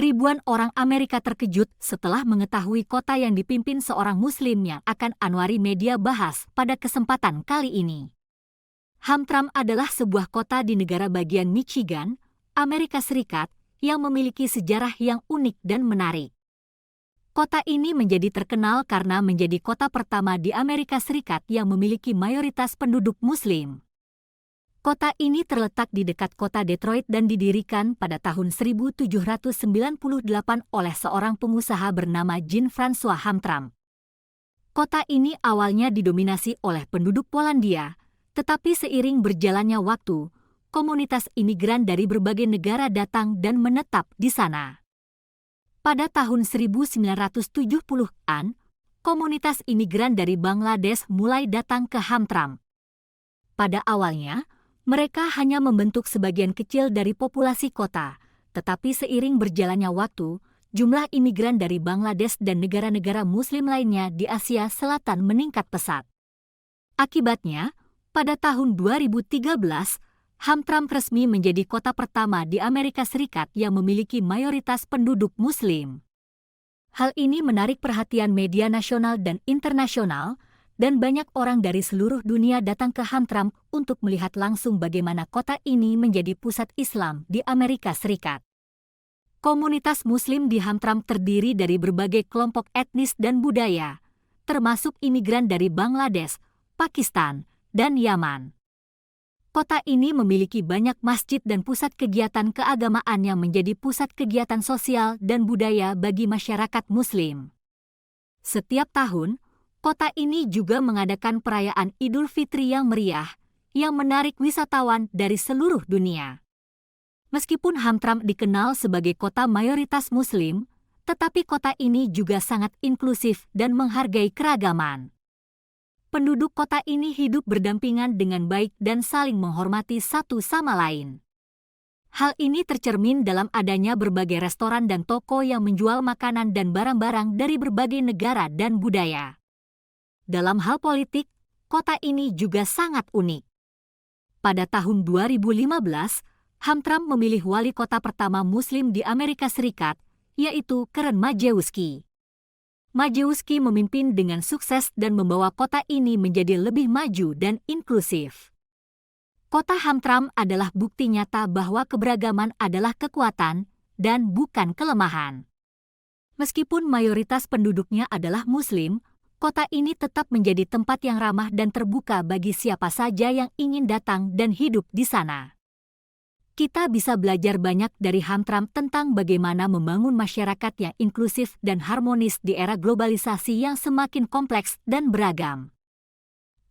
Ribuan orang Amerika terkejut setelah mengetahui kota yang dipimpin seorang Muslim yang akan Anwari Media bahas pada kesempatan kali ini. Hamtramck adalah sebuah kota di negara bagian Michigan, Amerika Serikat, yang memiliki sejarah yang unik dan menarik. Kota ini menjadi terkenal karena menjadi kota pertama di Amerika Serikat yang memiliki mayoritas penduduk Muslim. Kota ini terletak di dekat kota Detroit dan didirikan pada tahun 1798 oleh seorang pengusaha bernama Jean-François Hamtramck. Kota ini awalnya didominasi oleh penduduk Polandia, tetapi seiring berjalannya waktu, komunitas imigran dari berbagai negara datang dan menetap di sana. Pada tahun 1970-an, komunitas imigran dari Bangladesh mulai datang ke Hamtramck. Pada awalnya, mereka hanya membentuk sebagian kecil dari populasi kota, tetapi seiring berjalannya waktu, jumlah imigran dari Bangladesh dan negara-negara Muslim lainnya di Asia Selatan meningkat pesat. Akibatnya, pada tahun 2013, Hamtramck resmi menjadi kota pertama di Amerika Serikat yang memiliki mayoritas penduduk Muslim. Hal ini menarik perhatian media nasional dan internasional, dan banyak orang dari seluruh dunia datang ke Hamtramck untuk melihat langsung bagaimana kota ini menjadi pusat Islam di Amerika Serikat. Komunitas Muslim di Hamtramck terdiri dari berbagai kelompok etnis dan budaya, termasuk imigran dari Bangladesh, Pakistan, dan Yaman. Kota ini memiliki banyak masjid dan pusat kegiatan keagamaan yang menjadi pusat kegiatan sosial dan budaya bagi masyarakat Muslim. Setiap tahun, kota ini juga mengadakan perayaan Idul Fitri yang meriah, yang menarik wisatawan dari seluruh dunia. Meskipun Hamtramck dikenal sebagai kota mayoritas Muslim, tetapi kota ini juga sangat inklusif dan menghargai keragaman. Penduduk kota ini hidup berdampingan dengan baik dan saling menghormati satu sama lain. Hal ini tercermin dalam adanya berbagai restoran dan toko yang menjual makanan dan barang-barang dari berbagai negara dan budaya. Dalam hal politik, kota ini juga sangat unik. Pada tahun 2015, Hamtramck memilih wali kota pertama Muslim di Amerika Serikat, yaitu Karen Majewski. Majewski memimpin dengan sukses dan membawa kota ini menjadi lebih maju dan inklusif. Kota Hamtramck adalah bukti nyata bahwa keberagaman adalah kekuatan dan bukan kelemahan. Meskipun mayoritas penduduknya adalah Muslim, kota ini tetap menjadi tempat yang ramah dan terbuka bagi siapa saja yang ingin datang dan hidup di sana. Kita bisa belajar banyak dari Hamtramck tentang bagaimana membangun masyarakat yang inklusif dan harmonis di era globalisasi yang semakin kompleks dan beragam.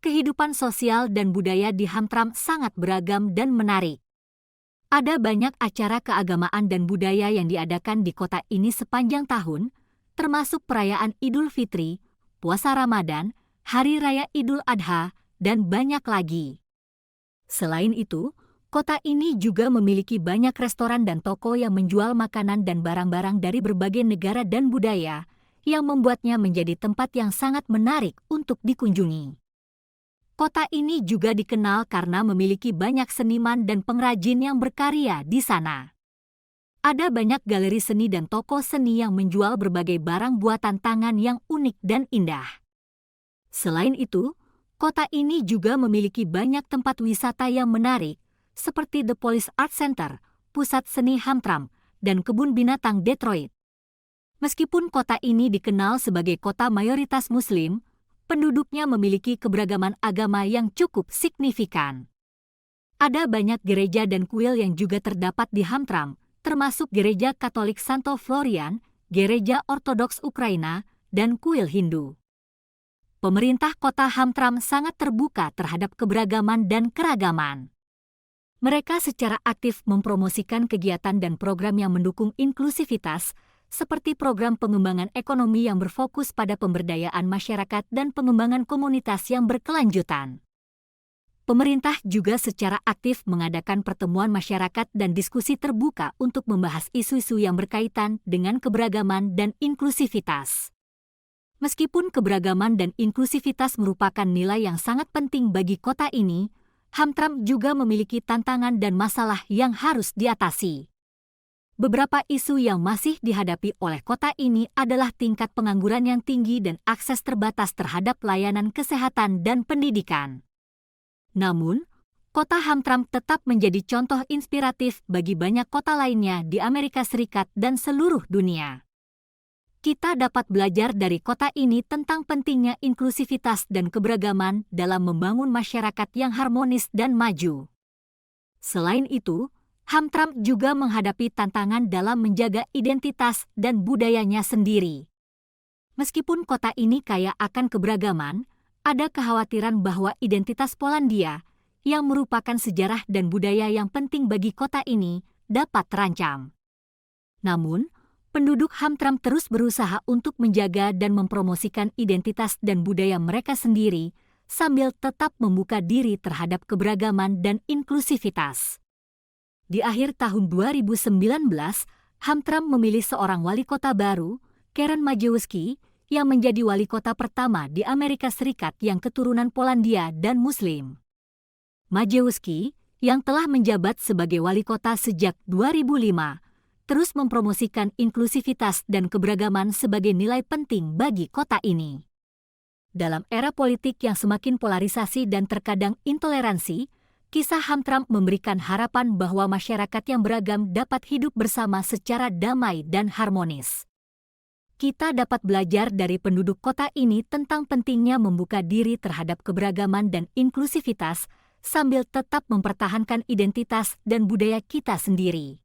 Kehidupan sosial dan budaya di Hamtramck sangat beragam dan menarik. Ada banyak acara keagamaan dan budaya yang diadakan di kota ini sepanjang tahun, termasuk perayaan Idul Fitri, puasa Ramadan, Hari Raya Idul Adha, dan banyak lagi. Selain itu, kota ini juga memiliki banyak restoran dan toko yang menjual makanan dan barang-barang dari berbagai negara dan budaya, yang membuatnya menjadi tempat yang sangat menarik untuk dikunjungi. Kota ini juga dikenal karena memiliki banyak seniman dan pengrajin yang berkarya di sana. Ada banyak galeri seni dan toko seni yang menjual berbagai barang buatan tangan yang unik dan indah. Selain itu, kota ini juga memiliki banyak tempat wisata yang menarik, seperti The Police Art Center, Pusat Seni Hamtramck, dan Kebun Binatang Detroit. Meskipun kota ini dikenal sebagai kota mayoritas Muslim, penduduknya memiliki keberagaman agama yang cukup signifikan. Ada banyak gereja dan kuil yang juga terdapat di Hamtramck, termasuk Gereja Katolik Santo Florian, Gereja Ortodoks Ukraina, dan kuil Hindu. Pemerintah kota Hamtramck sangat terbuka terhadap keberagaman dan keragaman. Mereka secara aktif mempromosikan kegiatan dan program yang mendukung inklusivitas, seperti program pengembangan ekonomi yang berfokus pada pemberdayaan masyarakat dan pengembangan komunitas yang berkelanjutan. Pemerintah juga secara aktif mengadakan pertemuan masyarakat dan diskusi terbuka untuk membahas isu-isu yang berkaitan dengan keberagaman dan inklusivitas. Meskipun keberagaman dan inklusivitas merupakan nilai yang sangat penting bagi kota ini, Hamtramck juga memiliki tantangan dan masalah yang harus diatasi. Beberapa isu yang masih dihadapi oleh kota ini adalah tingkat pengangguran yang tinggi dan akses terbatas terhadap layanan kesehatan dan pendidikan. Namun, kota Hamtramck tetap menjadi contoh inspiratif bagi banyak kota lainnya di Amerika Serikat dan seluruh dunia. Kita dapat belajar dari kota ini tentang pentingnya inklusivitas dan keberagaman dalam membangun masyarakat yang harmonis dan maju. Selain itu, Hamtramck juga menghadapi tantangan dalam menjaga identitas dan budayanya sendiri. Meskipun kota ini kaya akan keberagaman, ada kekhawatiran bahwa identitas Polandia, yang merupakan sejarah dan budaya yang penting bagi kota ini, dapat terancam. Namun, penduduk Hamtramck terus berusaha untuk menjaga dan mempromosikan identitas dan budaya mereka sendiri, sambil tetap membuka diri terhadap keberagaman dan inklusivitas. Di akhir tahun 2019, Hamtramck memilih seorang wali kota baru, Karen Majewski, yang menjadi wali kota pertama di Amerika Serikat yang keturunan Polandia dan Muslim. Majewski, yang telah menjabat sebagai wali kota sejak 2005, terus mempromosikan inklusivitas dan keberagaman sebagai nilai penting bagi kota ini. Dalam era politik yang semakin polarisasi dan terkadang intoleransi, kisah Hamtramck memberikan harapan bahwa masyarakat yang beragam dapat hidup bersama secara damai dan harmonis. Kita dapat belajar dari penduduk kota ini tentang pentingnya membuka diri terhadap keberagaman dan inklusivitas sambil tetap mempertahankan identitas dan budaya kita sendiri.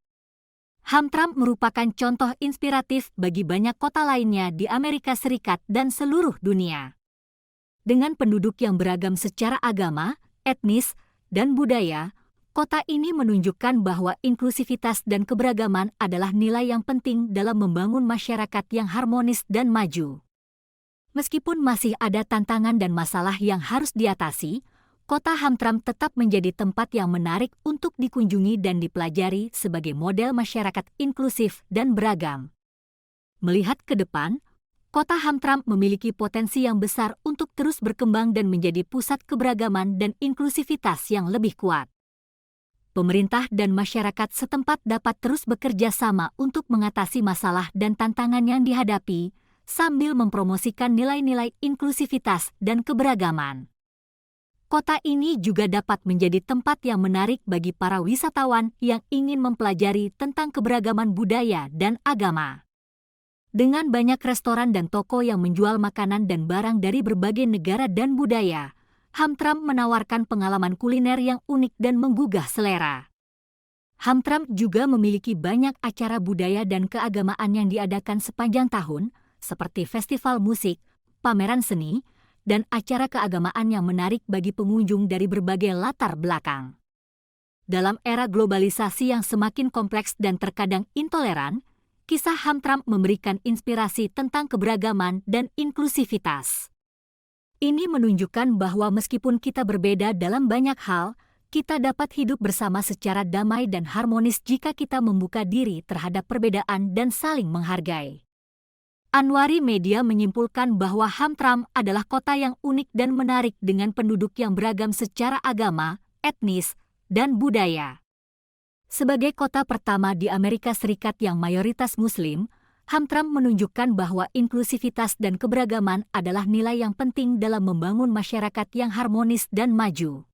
Hamtramck merupakan contoh inspiratif bagi banyak kota lainnya di Amerika Serikat dan seluruh dunia. Dengan penduduk yang beragam secara agama, etnis, dan budaya, kota ini menunjukkan bahwa inklusivitas dan keberagaman adalah nilai yang penting dalam membangun masyarakat yang harmonis dan maju. Meskipun masih ada tantangan dan masalah yang harus diatasi, kota Hamtramck tetap menjadi tempat yang menarik untuk dikunjungi dan dipelajari sebagai model masyarakat inklusif dan beragam. Melihat ke depan, kota Hamtramck memiliki potensi yang besar untuk terus berkembang dan menjadi pusat keberagaman dan inklusivitas yang lebih kuat. Pemerintah dan masyarakat setempat dapat terus bekerja sama untuk mengatasi masalah dan tantangan yang dihadapi, sambil mempromosikan nilai-nilai inklusivitas dan keberagaman. Kota ini juga dapat menjadi tempat yang menarik bagi para wisatawan yang ingin mempelajari tentang keberagaman budaya dan agama. Dengan banyak restoran dan toko yang menjual makanan dan barang dari berbagai negara dan budaya, Hamtramck menawarkan pengalaman kuliner yang unik dan menggugah selera. Hamtramck juga memiliki banyak acara budaya dan keagamaan yang diadakan sepanjang tahun, seperti festival musik, pameran seni, dan acara keagamaan yang menarik bagi pengunjung dari berbagai latar belakang. Dalam era globalisasi yang semakin kompleks dan terkadang intoleran, kisah Hamtramck memberikan inspirasi tentang keberagaman dan inklusivitas. Ini menunjukkan bahwa meskipun kita berbeda dalam banyak hal, kita dapat hidup bersama secara damai dan harmonis jika kita membuka diri terhadap perbedaan dan saling menghargai. Anwari Media menyimpulkan bahwa Hamtramck adalah kota yang unik dan menarik dengan penduduk yang beragam secara agama, etnis, dan budaya. Sebagai kota pertama di Amerika Serikat yang mayoritas Muslim, Hamtramck menunjukkan bahwa inklusivitas dan keberagaman adalah nilai yang penting dalam membangun masyarakat yang harmonis dan maju.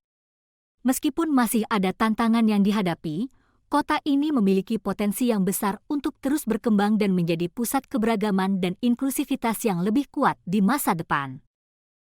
Meskipun masih ada tantangan yang dihadapi, kota ini memiliki potensi yang besar untuk terus berkembang dan menjadi pusat keberagaman dan inklusivitas yang lebih kuat di masa depan.